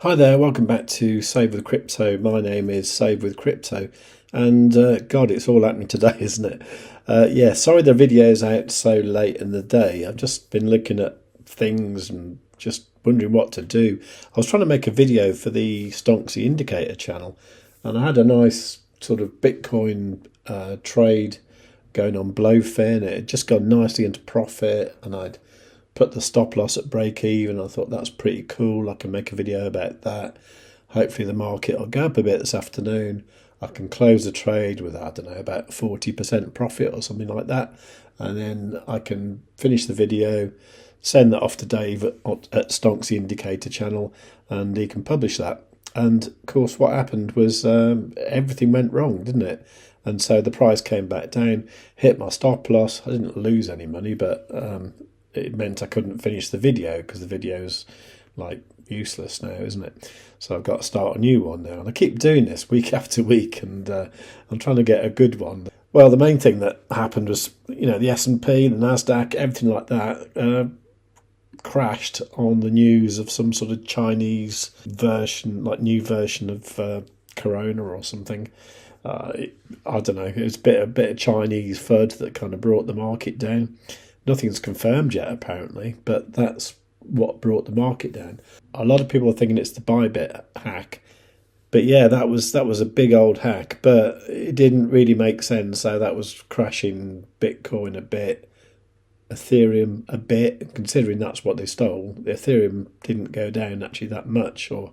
Hi there, welcome back to Save with Crypto. My name is Save with Crypto, and God, it's all happening today, isn't it? Yeah, sorry the video's out so late in the day. I've just been looking at things and just wondering what to do. I was trying to make a video for the Stonksy Indicator channel, and I had a nice sort of Bitcoin trade going on Blofin. It had just gone nicely into profit, and I'd put the stop loss at break even. I thought that's pretty cool. I can make a video about that. Hopefully the market will go up a bit this afternoon. I can close the trade with, I don't know, about 40% profit or something like that. And then I can finish the video, send that off to Dave at Stonksy Indicator channel, and he can publish that. And of course what happened was everything went wrong, didn't it? And so the price came back down, hit my stop loss. I didn't lose any money, but it meant I couldn't finish the video because the video's like useless now, isn't it? So I've got to start a new one now, and I keep doing this week after week, and I'm trying to get a good one. Well, the main thing that happened was, the S&P, the Nasdaq, everything like that crashed on the news of some sort of Chinese version, like new version of Corona or something. I don't know. It was a bit of Chinese FUD that kind of brought the market down. Nothing's confirmed yet, apparently, but that's what brought the market down. A lot of people are thinking it's the ByBit hack, but yeah, that was a big old hack, but it didn't really make sense. So that was crashing Bitcoin a bit, Ethereum a bit, considering that's what they stole. The Ethereum didn't go down actually that much, or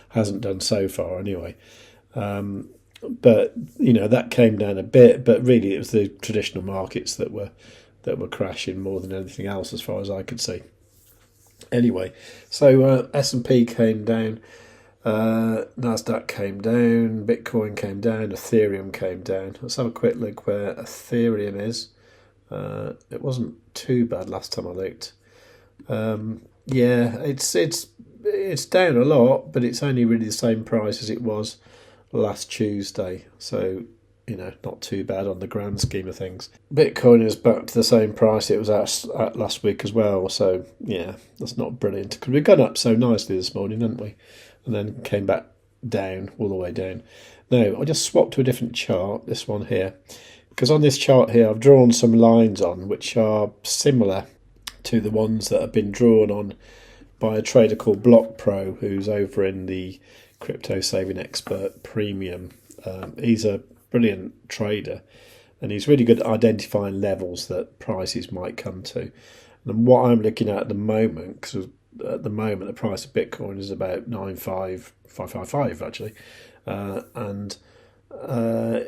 hasn't done so far anyway. But that came down a bit, but really it was the traditional markets that were crashing more than anything else, as far as I could see. Anyway, so S&P came down, Nasdaq came down, Bitcoin came down, Ethereum came down. Let's have a quick look where Ethereum is. It wasn't too bad last time I looked. Yeah, it's down a lot, but it's only really the same price as it was last Tuesday. So not too bad on the grand scheme of things. Bitcoin is back to the same price it was at last week as well. So yeah, that's not brilliant, because we've gone up so nicely this morning, haven't we? And then came back down, all the way down. Now, I just swapped to a different chart, this one here, because on this chart here, I've drawn some lines on which are similar to the ones that have been drawn on by a trader called Block Pro, who's over in the Crypto Saving Expert Premium. He's a brilliant trader, and he's really good at identifying levels that prices might come to. And what I'm looking at the moment, because at the moment the price of Bitcoin is about 95555 actually, and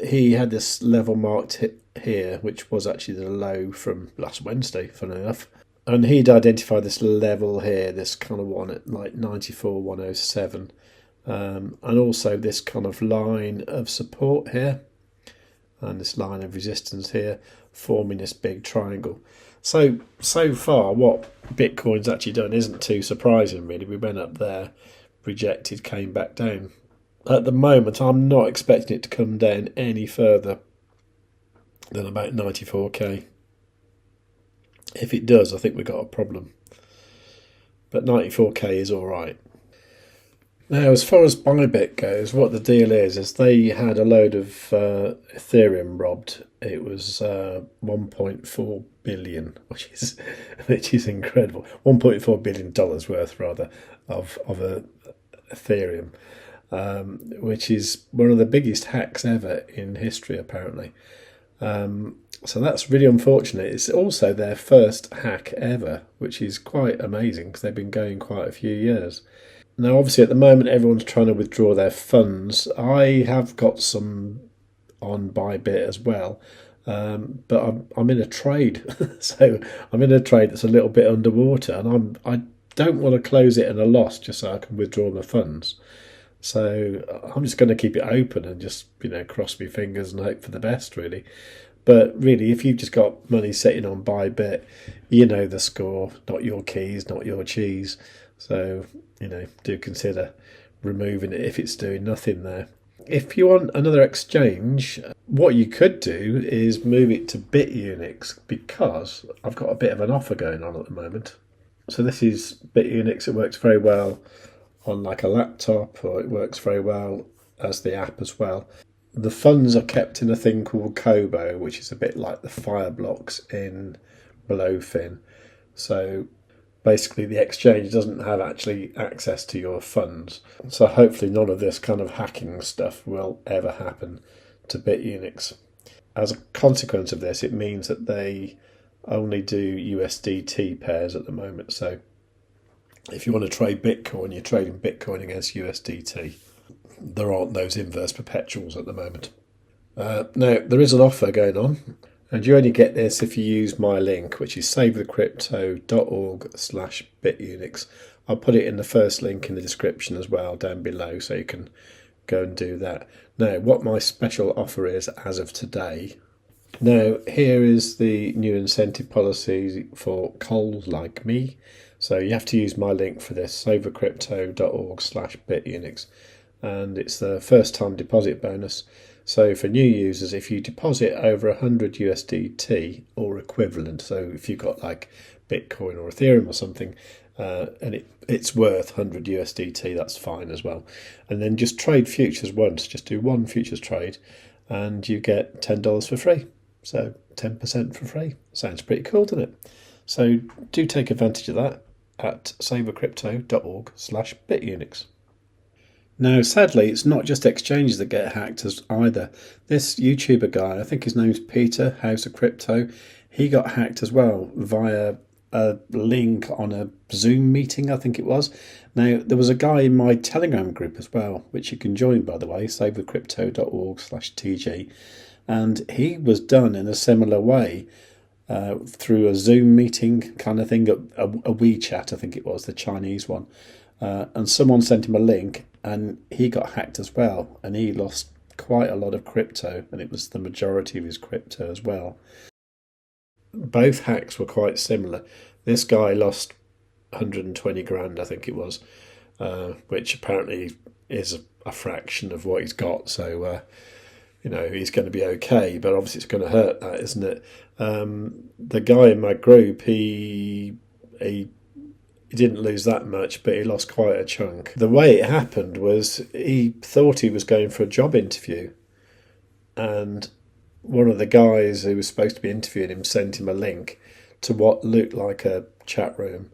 he had this level marked here, which was actually the low from last Wednesday, funnily enough. And he'd identified this level here, this kind of one at like 94,107, and also this kind of line of support here, and this line of resistance here, forming this big triangle. So far what Bitcoin's actually done isn't too surprising, really. We went up there, rejected, came back down. At the moment, I'm not expecting it to come down any further than about 94k. If it does, I think we've got a problem. But 94k is all right. Now, as far as ByBit goes, what the deal is they had a load of Ethereum robbed. It was 1.4 billion, which is incredible. $1.4 billion worth, rather, of Ethereum, which is one of the biggest hacks ever in history, apparently. So that's really unfortunate. It's also their first hack ever, which is quite amazing because they've been going quite a few years. Now, obviously, at the moment, everyone's trying to withdraw their funds. I have got some on ByBit as well, but I'm in a trade. So I'm in a trade that's a little bit underwater, and I don't want to close it in a loss just so I can withdraw my funds. So I'm just going to keep it open and just, cross my fingers and hope for the best, really. But really, if you've just got money sitting on ByBit, you know the score, not your keys, not your cheese. So, do consider removing it if it's doing nothing there. If you want another exchange, what you could do is move it to BitUnix, because I've got a bit of an offer going on at the moment. So this is BitUnix. It works very well on like a laptop, or it works very well as the app as well. The funds are kept in a thing called Kobo, which is a bit like the Fireblocks in Blofin. So basically the exchange doesn't have actually access to your funds. So hopefully none of this kind of hacking stuff will ever happen to BitUnix. As a consequence of this, it means that they only do USDT pairs at the moment. So if you want to trade Bitcoin, you're trading Bitcoin against USDT. There aren't those inverse perpetuals at the moment. Now, there is an offer going on, and you only get this if you use my link, which is savethecrypto.org/BitUnix. I'll put it in the first link in the description as well down below, so you can go and do that. Now, what my special offer is as of today. Now, here is the new incentive policy for coals like me. So you have to use my link for this, savethecrypto.org/BitUnix. And it's the first time deposit bonus. So for new users, if you deposit over 100 USDT or equivalent, so if you've got like Bitcoin or Ethereum or something, and it's worth 100 USDT, that's fine as well. And then just trade futures once, just do one futures trade, and you get $10 for free. So 10% for free. Sounds pretty cool, doesn't it? So do take advantage of that at savethecrypto.org/BitUnix. Now, sadly, it's not just exchanges that get hacked either. This YouTuber guy, I think his name's Peter, House of Crypto, he got hacked as well via a link on a Zoom meeting, I think it was. Now, there was a guy in my Telegram group as well, which you can join, by the way, savethecrypto.org/TG, and he was done in a similar way through a Zoom meeting kind of thing, a WeChat, I think it was, the Chinese one. And someone sent him a link, and he got hacked as well, and he lost quite a lot of crypto, and it was the majority of his crypto as well. Both hacks were quite similar. This guy lost 120 grand, I think it was, which apparently is a fraction of what he's got. So, he's going to be okay, but obviously it's going to hurt that, isn't it? The guy in my group, he didn't lose that much, but he lost quite a chunk. The way it happened was he thought he was going for a job interview, and one of the guys who was supposed to be interviewing him sent him a link to what looked like a chat room,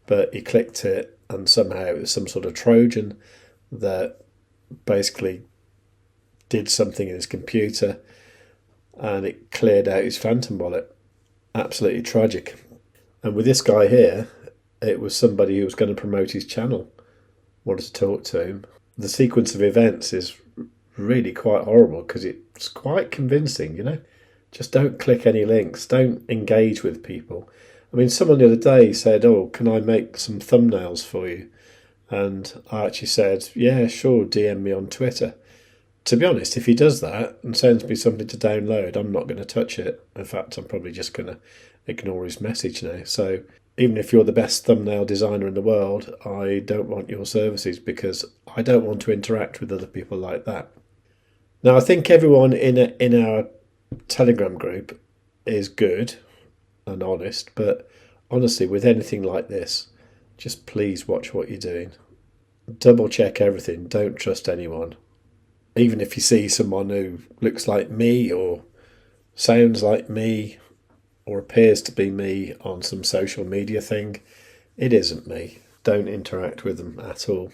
but he clicked it, and somehow it was some sort of Trojan that basically did something in his computer, and it cleared out his Phantom wallet. Absolutely tragic. And with this guy here, it was somebody who was going to promote his channel, wanted to talk to him. The sequence of events is really quite horrible because it's quite convincing, Just don't click any links, don't engage with people. I mean, someone the other day said, "Oh, can I make some thumbnails for you?" And I actually said, "Yeah, sure, DM me on Twitter." To be honest, if he does that and sends me something to download, I'm not going to touch it. In fact, I'm probably just going to ignore his message now. So even if you're the best thumbnail designer in the world, I don't want your services because I don't want to interact with other people like that. Now, I think everyone in our Telegram group is good and honest, but honestly, with anything like this, just please watch what you're doing. Double check everything. Don't trust anyone. Even if you see someone who looks like me or sounds like me or appears to be me on some social media thing, it isn't me. Don't interact with them at all.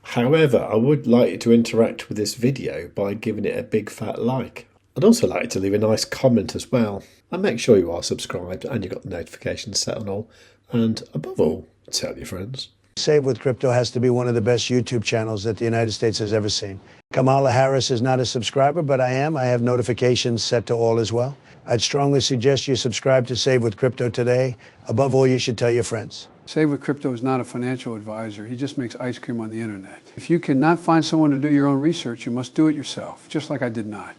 However, I would like you to interact with this video by giving it a big fat like. I'd also like you to leave a nice comment as well. And make sure you are subscribed and you've got the notifications set on all. And above all, tell your friends. Save with Crypto has to be one of the best YouTube channels that the United States has ever seen. Kamala Harris is not a subscriber, but I am. I have notifications set to all as well. I'd strongly suggest you subscribe to Save with Crypto today. Above all, you should tell your friends. Save with Crypto is not a financial advisor. He just makes ice cream on the internet. If you cannot find someone to do your own research, you must do it yourself, just like I did not.